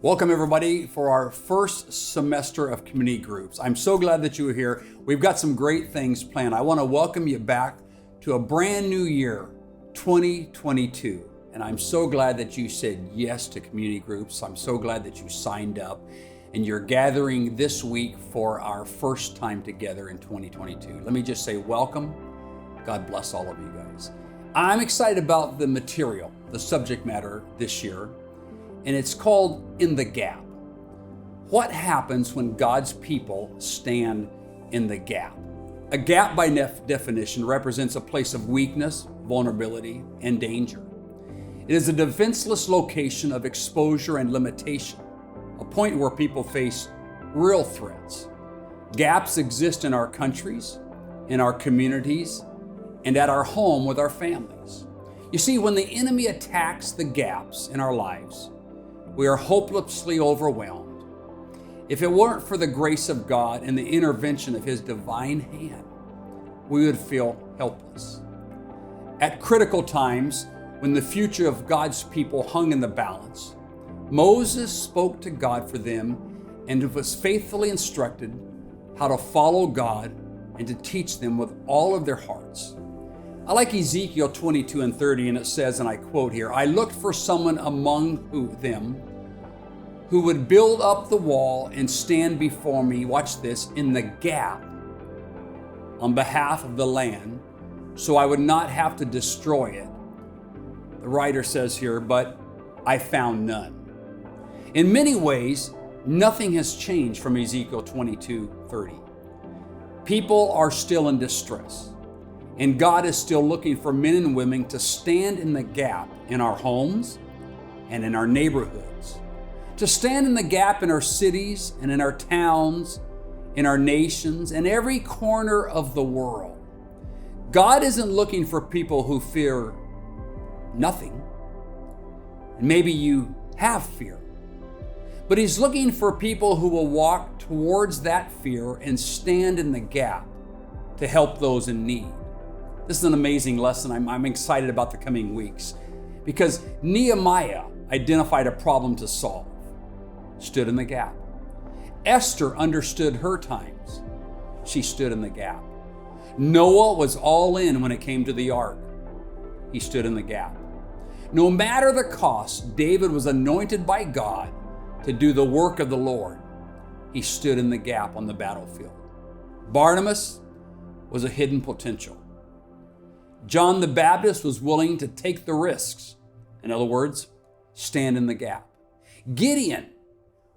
Welcome everybody for our first semester of community groups. I'm so glad that you are here. We've got some great things planned. I want to welcome you back to a brand new year, 2022. And I'm so glad that you said yes to community groups. I'm so glad that you signed up and you're gathering this week for our first time together in 2022. Let me just say welcome. God bless all of you guys. I'm excited about the material, the subject matter this year. And it's called In the Gap. What happens when God's people stand in the gap? A gap by definition represents a place of weakness, vulnerability, and danger. It is a defenseless location of exposure and limitation, a point where people face real threats. Gaps exist in our countries, in our communities, and at our home with our families. You see, when the enemy attacks the gaps in our lives, we are hopelessly overwhelmed. If it weren't for the grace of God and the intervention of His divine hand, we would feel helpless. At critical times, when the future of God's people hung in the balance, Moses spoke to God for them and was faithfully instructed how to follow God and to teach them with all of their hearts. I like Ezekiel 22 and 30, and it says, and I quote here, "I looked for someone among them who would build up the wall and stand before me," watch this, "in the gap on behalf of the land, so I would not have to destroy it." The writer says here, "But I found none." In many ways, nothing has changed from Ezekiel 22:30. People are still in distress. And God is still looking for men and women to stand in the gap in our homes and in our neighborhoods, to stand in the gap in our cities and in our towns, in our nations, and every corner of the world. God isn't looking for people who fear nothing. And maybe you have fear. But He's looking for people who will walk towards that fear and stand in the gap to help those in need. This is an amazing lesson. I'm excited about the coming weeks because Nehemiah identified a problem to solve, stood in the gap. Esther understood her times. She stood in the gap. Noah was all in when it came to the ark. He stood in the gap. No matter the cost, David was anointed by God to do the work of the Lord. He stood in the gap on the battlefield. Barnabas was a hidden potential. John the Baptist was willing to take the risks. In other words, stand in the gap. Gideon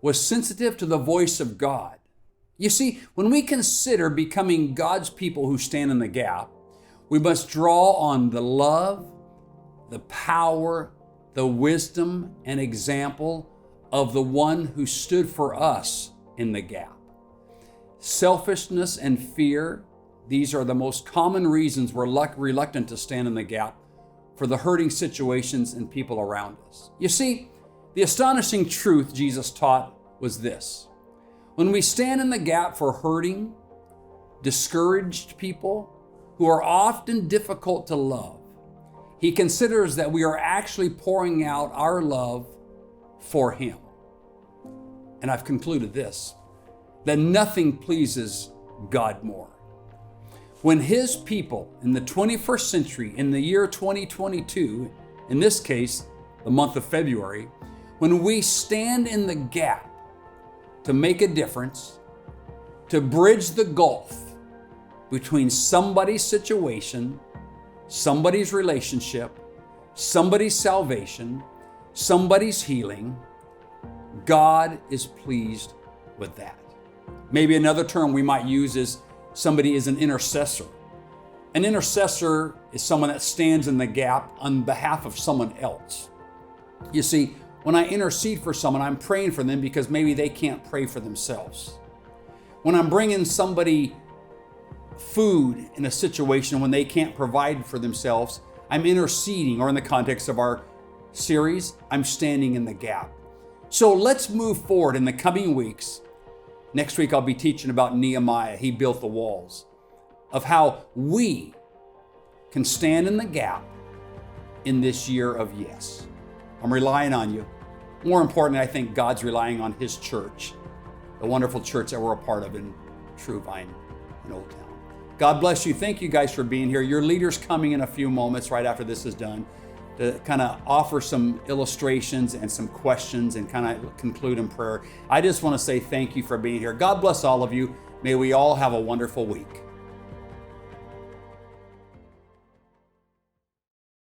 was sensitive to the voice of God. You see, when we consider becoming God's people who stand in the gap, we must draw on the love, the power, the wisdom, and example of the one who stood for us in the gap. Selfishness and fear, these are the most common reasons we're reluctant to stand in the gap for the hurting situations and people around us. You see, the astonishing truth Jesus taught was this: when we stand in the gap for hurting, discouraged people who are often difficult to love, He considers that we are actually pouring out our love for Him. And I've concluded this, that nothing pleases God more. When His people in the 21st century, in the year 2022, in this case, the month of February, when we stand in the gap to make a difference, to bridge the gulf between somebody's situation, somebody's relationship, somebody's salvation, somebody's healing. God is pleased with that. Maybe another term we might use is somebody is an intercessor. An intercessor is someone that stands in the gap on behalf of someone else. You see, when I intercede for someone, I'm praying for them because maybe they can't pray for themselves. When I'm bringing somebody food in a situation when they can't provide for themselves, I'm interceding, or in the context of our series, I'm standing in the gap. So let's move forward in the coming weeks. Next week, I'll be teaching about Nehemiah. He built the walls, of how we can stand in the gap in this year of yes. I'm relying on you. More importantly, I think God's relying on His church, the wonderful church that we're a part of in True Vine in Old Town. God bless you. Thank you guys for being here. Your leader's coming in a few moments right after this is done to kind of offer some illustrations and some questions and kind of conclude in prayer. I just want to say thank you for being here. God bless all of you. May we all have a wonderful week.